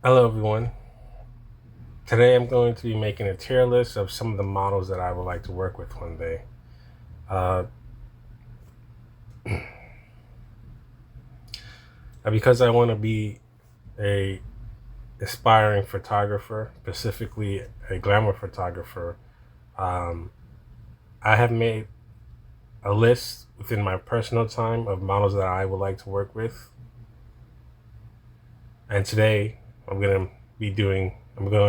Hello everyone. Today I'm going to be making a tier list of some of the models that I would like to work with one day. Uh, because I want to be a aspiring photographer, specifically a glamour photographer, um, I have made a list within my personal time of models that I would like to work with. And today I'm going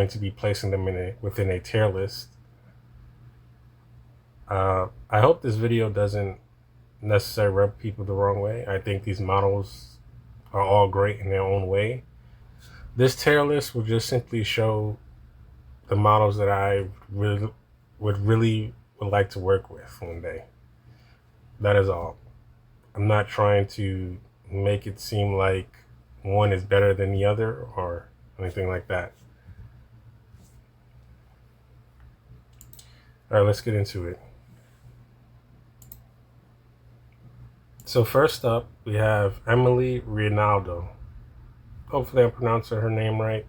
to be placing them within a tier list. I hope this video doesn't necessarily rub people the wrong way. I think these models are all great in their own way. This tier list will just simply show the models that I would like to work with one day. That is all. I'm not trying to make it seem like one is better than the other or anything like that. All right, let's get into it. So first up, we have Emily Rinaldo. Hopefully I'm pronouncing her name right.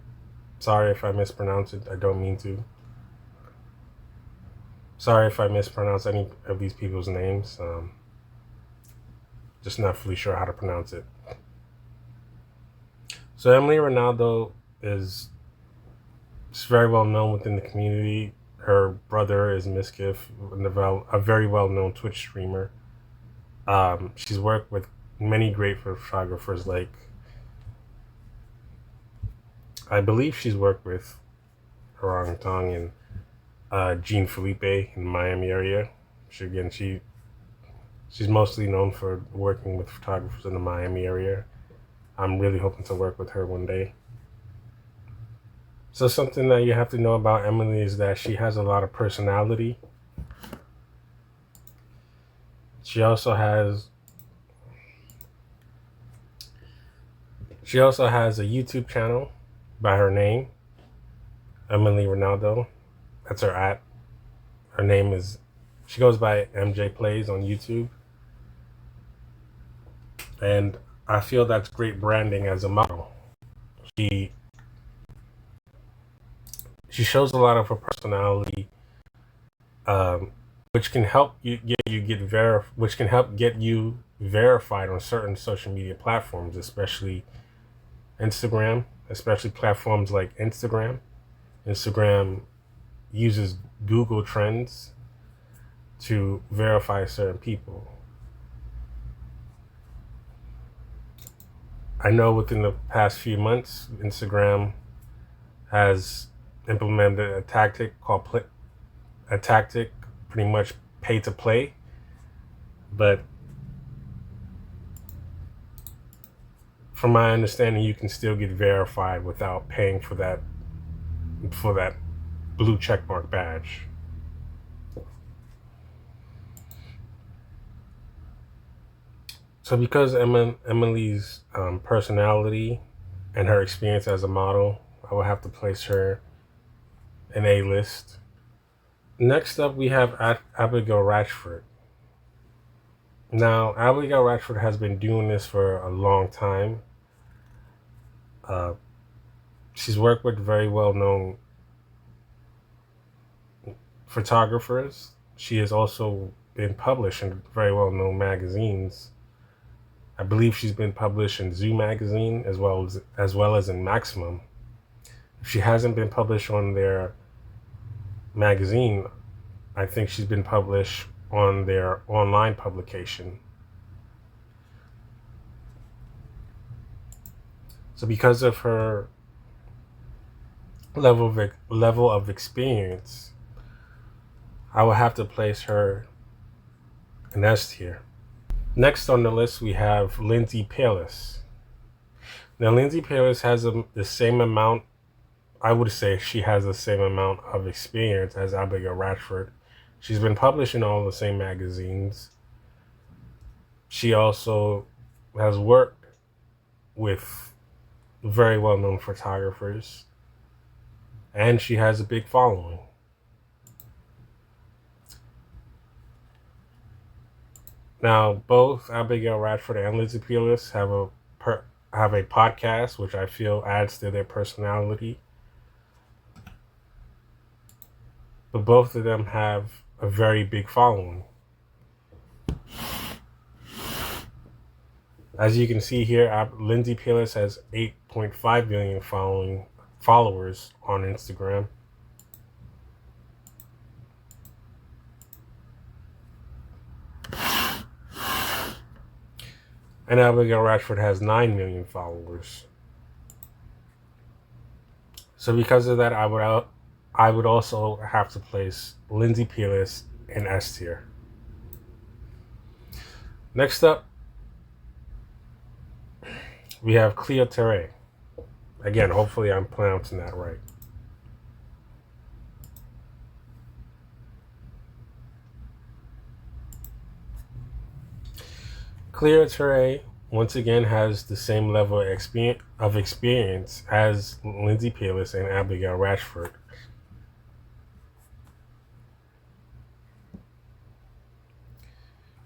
Sorry if I mispronounce it. I don't mean to. Sorry if I mispronounce any of these people's names. Just not fully sure how to pronounce it. So Emily Ronaldo is very well known within the community. Her brother is Miskiff, a very well known Twitch streamer. She's worked with many great photographers, like I believe she's worked with Orang Tong and Jean Felipe in the Miami area. She's mostly known for working with photographers in the Miami area. I'm really hoping to work with her one day. So something that you have to know about Emily is that she has a lot of personality. She also has a YouTube channel by her name, Emily Ronaldo. That's her at. Her name is she goes by MJ Plays on YouTube. And I feel that's great branding as a model. She she shows a lot of her personality, which can help which can help get you verified on certain social media platforms, especially Instagram, especially platforms like Instagram. Instagram uses Google Trends to verify certain people. I know within the past few months, Instagram has implemented a tactic pretty much pay to play, but from my understanding, you can still get verified without paying for that blue checkmark badge. So because Emily's personality and her experience as a model, I will have to place her in A list. Next up, we have Abigail Ratchford. Now, Abigail Ratchford has been doing this for a long time. She's worked with very well-known photographers. She has also been published in very well-known magazines. I believe she's been published in Zoo magazine as well as in Maximum. If she hasn't been published on their magazine, I think she's been published on their online publication. So because of her level of experience, I will have to place her in S tier. Next on the list, we have Lindsay Palis. Now, Lindsay Palis has the same amount, I would say she has the same amount of experience as Abigail Ratchford. She's been published in all the same magazines. She also has worked with very well-known photographers, and she has a big following. Now, both Abigail Ratchford and Lindsay Palis have have a podcast, which I feel adds to their personality. But both of them have a very big following. As you can see here, Lindsay Peerless has 8.5 million followers on Instagram. And Abigail Ratchford has 9 million followers. So because of that, I would also have to place Lindsay Peerless in S tier. Next up, we have Cleo Terre. Again, hopefully I'm pronouncing that right. Cleo Terre, once again, has the same level of experience as Lindsay Peerless and Abigail Ratchford.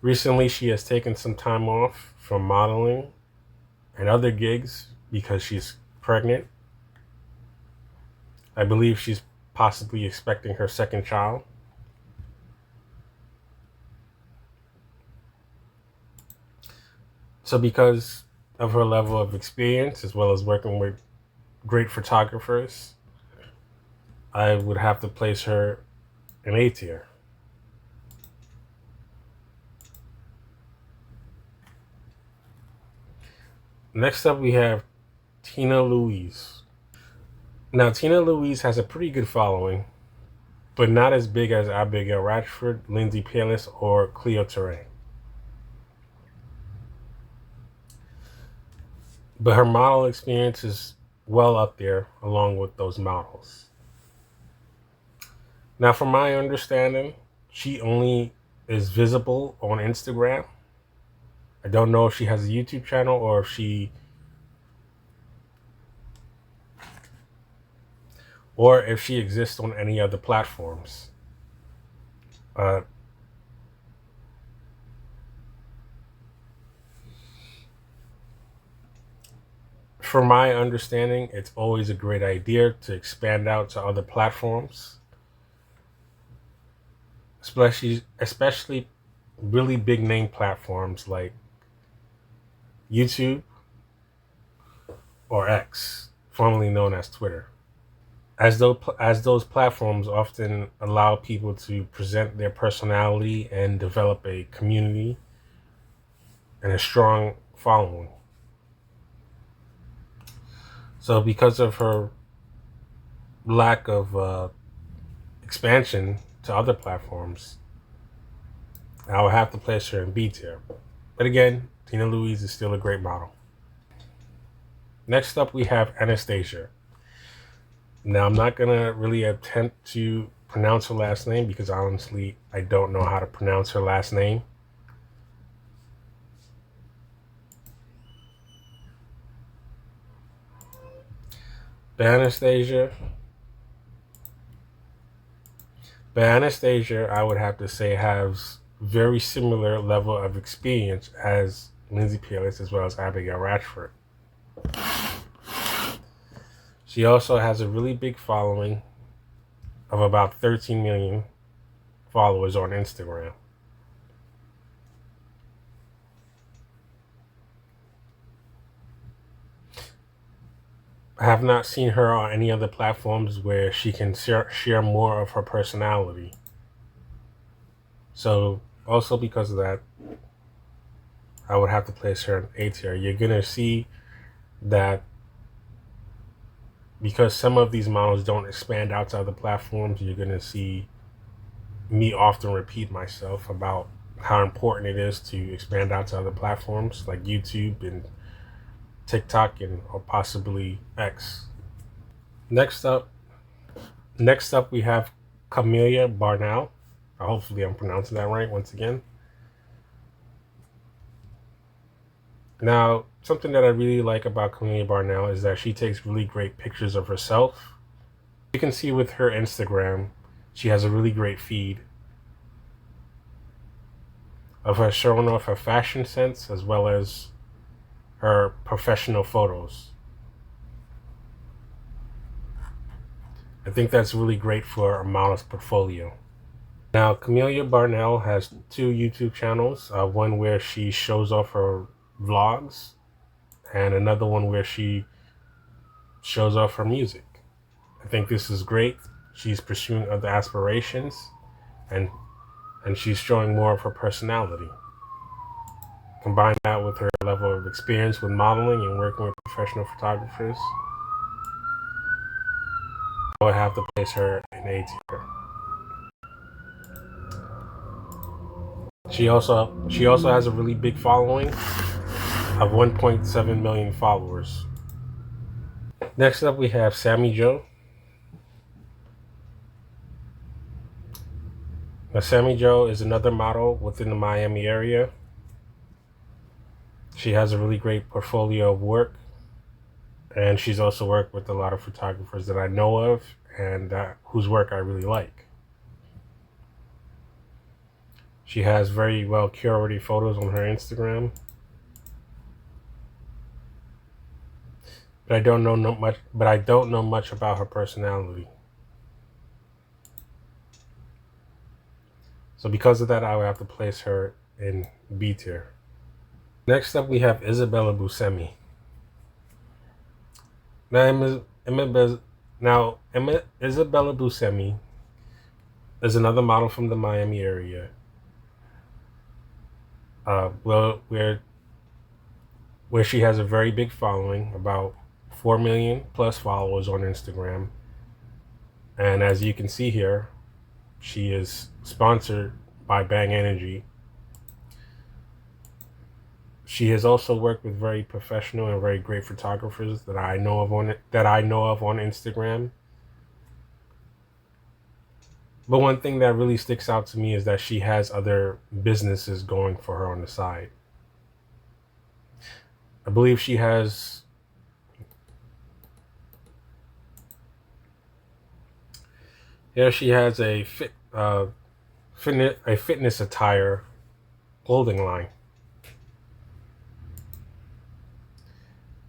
Recently, she has taken some time off from modeling and other gigs because she's pregnant. I believe she's possibly expecting her second child. So because of her level of experience, as well as working with great photographers, I would have to place her in A tier. Next up, we have Tina Louise. Now, Tina Louise has a pretty good following, but not as big as Abigail Ratchford, Lindsay Peerless, or Cleo Terre. But her model experience is well up there along with those models. Now, from my understanding, she only is visible on Instagram. I don't know if she has a YouTube channel or if she exists on any other platforms. From my understanding, it's always a great idea to expand out to other platforms, especially really big name platforms like YouTube or X, formerly known as Twitter, as those platforms often allow people to present their personality and develop a community and a strong following. So because of her lack of expansion to other platforms, I would have to place her in B tier. But again, Tina Louise is still a great model. Next up, we have Anastasia. Now, I'm not going to really attempt to pronounce her last name because honestly, I don't know how to pronounce her last name. But Anastasia, I would have to say, has very similar level of experience as Lindsay Peerless as well as Abigail Ratchford. She also has a really big following of about 13 million followers on Instagram. I have not seen her on any other platforms where she can share more of her personality. So also because of that, I would have to place her in A tier. You're going to see that because some of these models don't expand out to other platforms, you're going to see me often repeat myself about how important it is to expand out to other platforms like YouTube and TikTok or possibly X. Next up we have Camelia Barnell. Hopefully I'm pronouncing that right once again. Now, something that I really like about Camelia Barnell is that she takes really great pictures of herself. You can see with her Instagram, she has a really great feed of her showing off her fashion sense as well as her professional photos. I think that's really great for a model's portfolio. Now, Camelia Barnell has 2 YouTube channels, one where she shows off her vlogs and another one where she shows off her music. I think this is great. She's pursuing other aspirations and she's showing more of her personality. Combine that with her level of experience with modeling and working with professional photographers, I would have to place her in A tier. She also has a really big following of 1.7 million followers. Next up, we have Sammy Jo. Now, Sammy Jo is another model within the Miami area. She has a really great portfolio of work, and she's also worked with a lot of photographers that I know of and whose work I really like. She has very well curated photos on her Instagram, but I don't know much about her personality. So because of that, I would have to place her in B tier. Next up, we have Isabella Buscemi. Isabella Buscemi is another model from the Miami area. Where she has a very big following, about 4 million plus followers on Instagram. And as you can see here, she is sponsored by Bang Energy. She has also worked with very professional and very great photographers that I know of on Instagram. But one thing that really sticks out to me is that she has other businesses going for her on the side. I believe she has a fitness attire clothing line.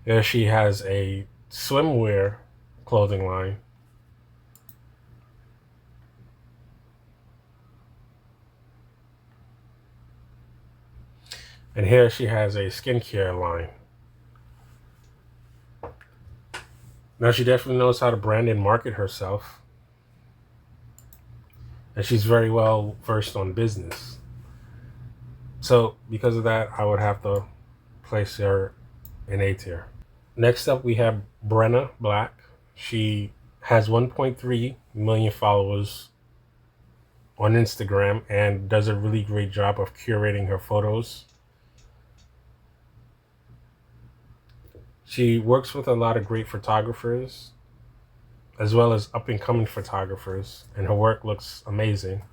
Here she has a swimwear clothing line. And here she has a skincare line. Now, she definitely knows how to brand and market herself. And she's very well versed on business. So because of that, I would have to place her in A tier. Next up, we have Brenna Black. She has 1.3 million followers on Instagram and does a really great job of curating her photos. She works with a lot of great photographers as well as up-and-coming photographers, and her work looks amazing.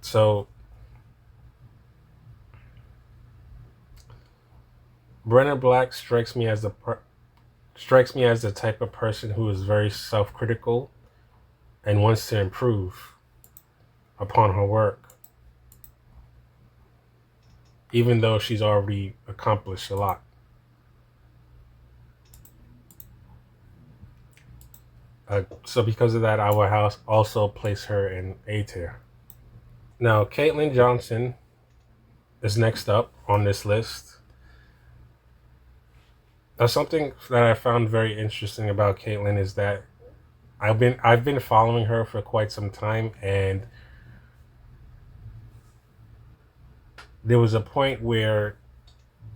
So Brenna Black strikes me as the type of person who is very self-critical and wants to improve upon her work, even though she's already accomplished a lot. So because of that, I will also place her in A tier. Now, Caitlin Johnson is next up on this list. Now, something that I found very interesting about Caitlin is that I've been following her for quite some time, and there was a point where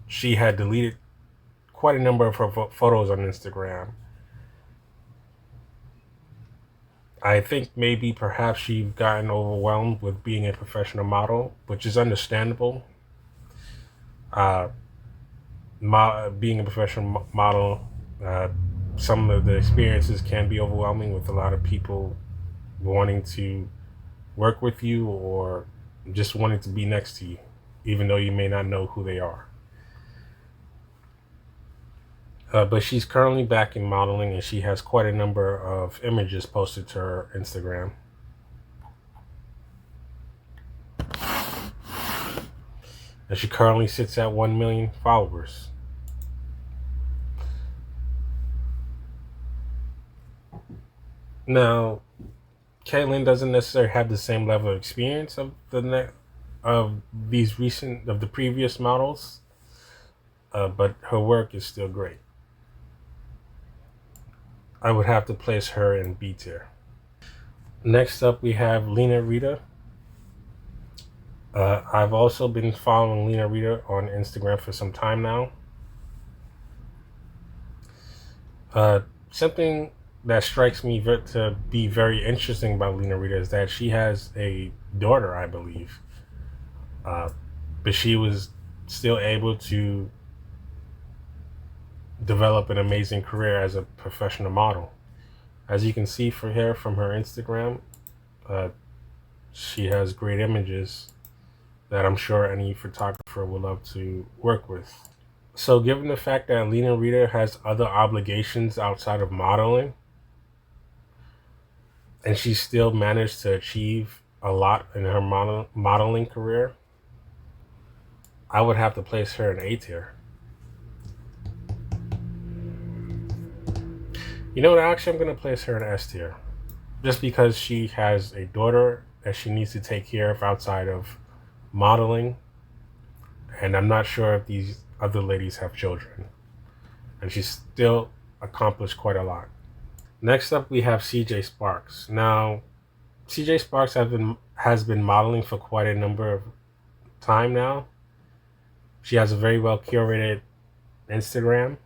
she had deleted quite a number of her photos on Instagram. I think maybe perhaps she's gotten overwhelmed with being a professional model, which is understandable. Being a professional model, some of the experiences can be overwhelming, with a lot of people wanting to work with you or just wanting to be next to you, even though you may not know who they are. But she's currently back in modeling, and she has quite a number of images posted to her Instagram. and she currently sits at 1 million followers. Now, Caitlyn doesn't necessarily have the same level of experience of the previous models, but her work is still great. I would have to place her in B tier. Next up, we have Lena Rita. I've also been following Lena Rita on Instagram for some time now. Something that strikes me to be very interesting about Lena Rita is that she has a daughter, I believe. But she was still able to develop an amazing career as a professional model. As you can see from her Instagram, she has great images that I'm sure any photographer would love to work with. So given the fact that Lena Rita has other obligations outside of modeling, and she still managed to achieve a lot in her modeling career, I would have to place her in A tier. You know what? Actually, I'm going to place her in S tier. Just because she has a daughter that she needs to take care of outside of modeling. And I'm not sure if these other ladies have children. And she's still accomplished quite a lot. Next up, we have CJ Sparks. Now, CJ Sparks has been modeling for quite a number of time now. She has a very well curated Instagram.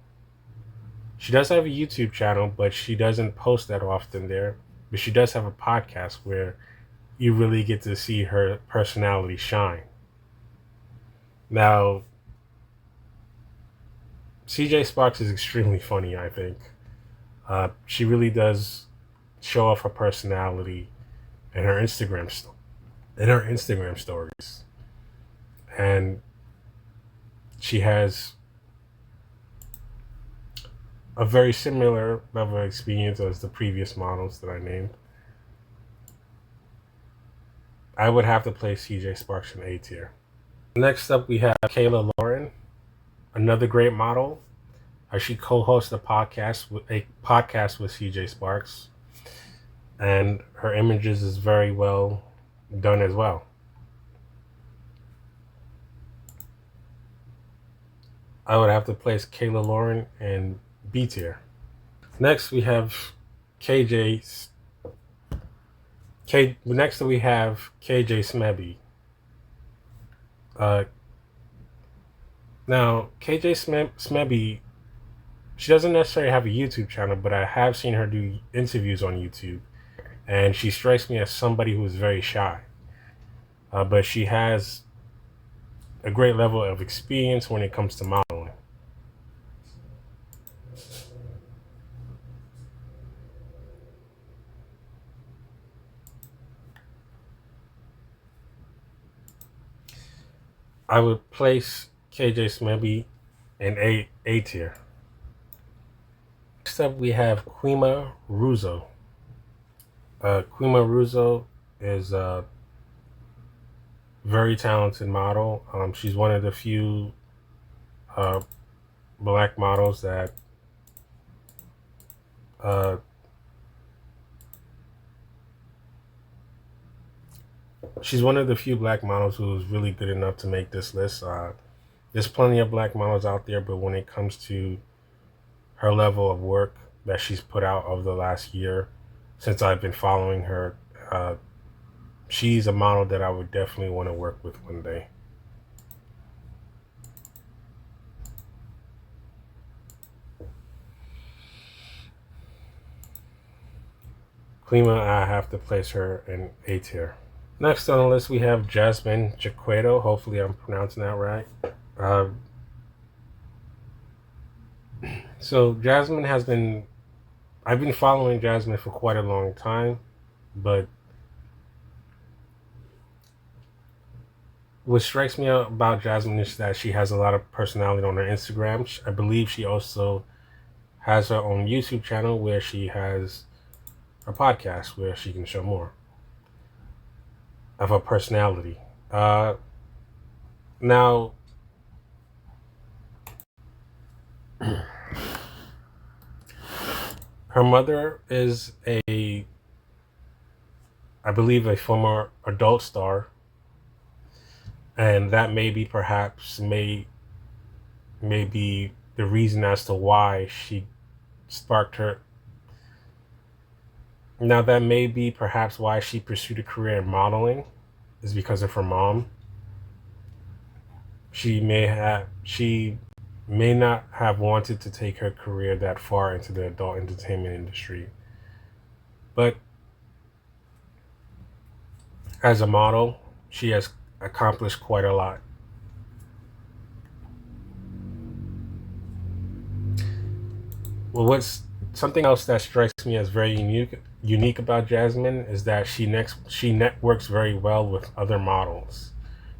She does have a YouTube channel, but she doesn't post that often there. But she does have a podcast where you really get to see her personality shine. Now, CJ Sparks is extremely funny, I think. She really does show off her personality in her Instagram stories. And she has a very similar level of experience as the previous models that I named. I would have to place CJ Sparks in A tier. Next up, we have Kayla Lauren, another great model. She co-hosts a podcast with CJ Sparks, and her images is very well done as well. I would have to place Kayla Lauren in B tier. Next, we have KJ Smebby. Now, KJ Smebby, she doesn't necessarily have a YouTube channel, but I have seen her do interviews on YouTube, and she strikes me as somebody who is very shy. But she has a great level of experience when it comes to modeling. I would place KJ Smebby in A tier. Next up, we have Quima Russo. Quima Russo is a very talented model. She's one of the few black models that she's one of the few black models who is really good enough to make this list. There's plenty of black models out there, but when it comes to her level of work that she's put out over the last year, since I've been following her, she's a model that I would definitely want to work with one day. Klima, I have to place her in A tier. Next on the list, we have Jasmine Jaquedo. Hopefully I'm pronouncing that right. So Jasmine I've been following Jasmine for quite a long time, but what strikes me about Jasmine is that she has a lot of personality on her Instagram. I believe she also has her own YouTube channel where she has a podcast where she can show more of her personality. Now, Her mother is I believe, a former adult star, and that may be the reason as to why she sparked her. Now, that may be perhaps why she pursued a career in modeling, is because of her mom. She may not have wanted to take her career that far into the adult entertainment industry, but as a model, she has accomplished quite a lot. Well, what's something else that strikes me as very unique about Jasmine is that she networks very well with other models.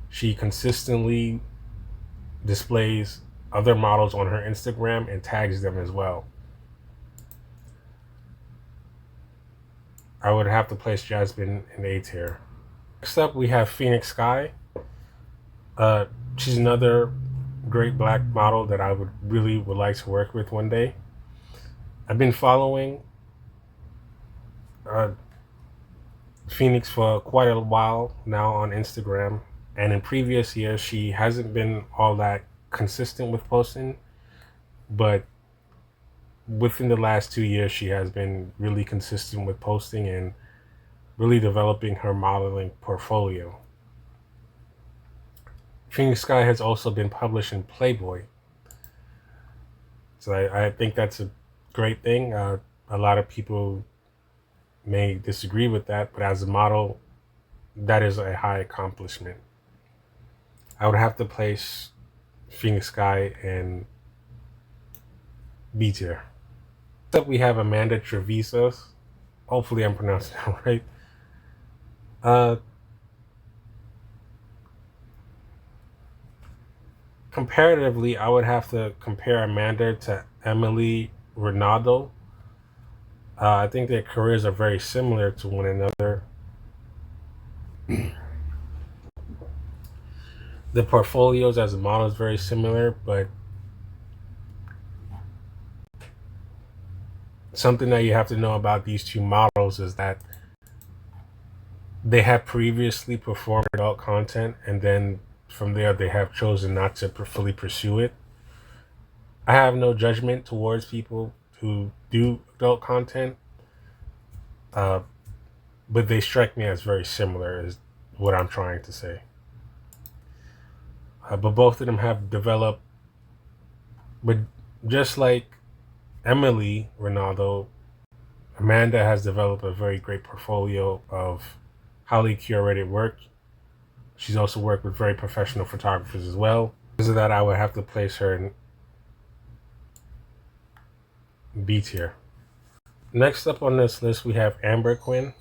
She consistently displays other models on her Instagram and tags them as well. I would have to place Jasmine in A tier. Next up, we have Phoenix Sky. She's another great black model that I would like to work with one day. I've been following Phoenix for quite a while now on Instagram, and in previous years she hasn't been all that consistent with posting, but within the last 2 years she has been really consistent with posting and really developing her modeling portfolio. Phoenix Sky has also been published in Playboy, so I think that's a great thing. A lot of people may disagree with that, but as a model, that is a high accomplishment. I would have to place Phoenix Sky in B tier. Next up, we have Amanda Trevisos. Hopefully, I'm pronouncing that right. Comparatively, I would have to compare Amanda to Emily Reynaldo. I think their careers are very similar to one another. The portfolios as a model is very similar, but something that you have to know about these two models is that they have previously performed adult content, and then from there they have chosen not to fully pursue it. I have no judgment towards people who do adult content, but they strike me as very similar, is what I'm trying to say. But both of them have developed, but just like Emily Reynaldo, Amanda has developed a very great portfolio of highly curated work. She's also worked with very professional photographers as well. Because of that, I would have to place her in B tier. Next up on this list, we have Amber Quinn.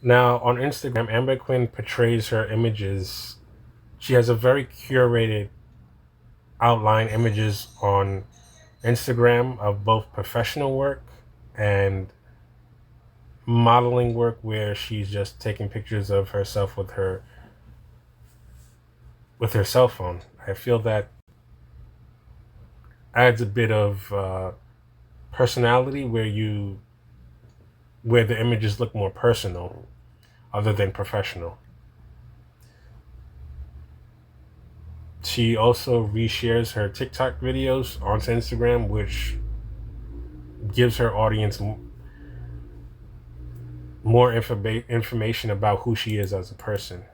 Now, on Instagram, Amber Quinn portrays her images. She has a very curated outline images on Instagram of both professional work and modeling work, where she's just taking pictures of herself with her cell phone. I feel that adds a bit of personality where the images look more personal other than professional. She also reshares her TikTok videos onto Instagram, which gives her audience more information about who she is as a person.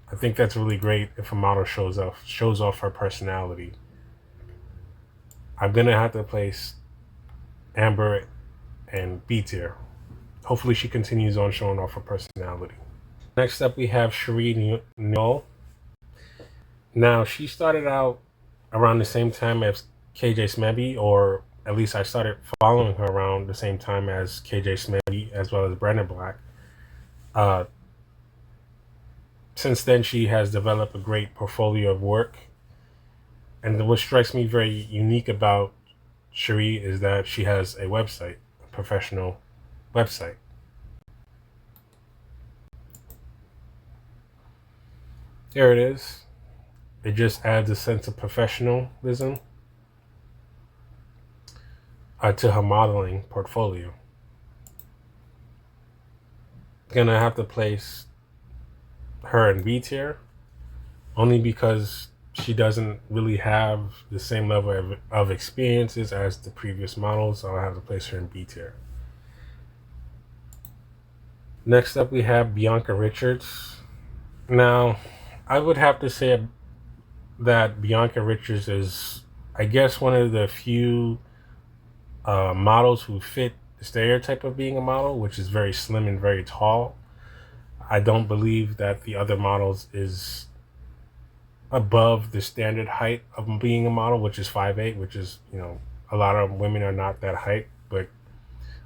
I think that's really great if a model shows off her personality. I'm gonna have to place Amber and B tier. Hopefully she continues on showing off her personality. Next up, we have Cherie Newell. Now, she started out around the same time as KJ Smebby, or at least I started following her around the same time as KJ Smebby, as well as Brandon Black. Since then, she has developed a great portfolio of work. And what strikes me very unique about Cherie is that she has a website, a professional website. There it is. It just adds a sense of professionalism to her modeling portfolio. Gonna have to place her in B tier, only because she doesn't really have the same level of experiences as the previous models, so I'll have to place her in B tier. Next up, we have Bianca Richards. Now, I would have to say that Bianca Richards is, I guess, one of the few models who fit the stereotype of being a model, which is very slim and very tall. I don't believe that the other models is above the standard height of being a model, which is 5'8", which is, a lot of women are not that height, but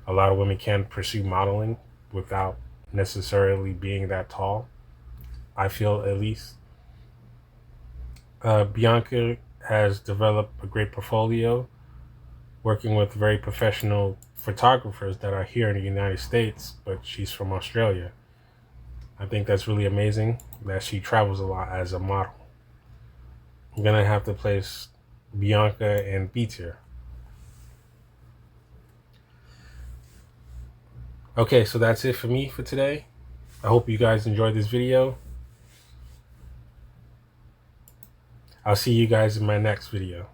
a lot of women can pursue modeling without necessarily being that tall, I feel, at least. Bianca has developed a great portfolio working with very professional photographers that are here in the United States, but she's from Australia. I think that's really amazing that she travels a lot as a model. I'm gonna have to place Bianca in B tier. Okay, so that's it for me for today. I hope you guys enjoyed this video. I'll see you guys in my next video.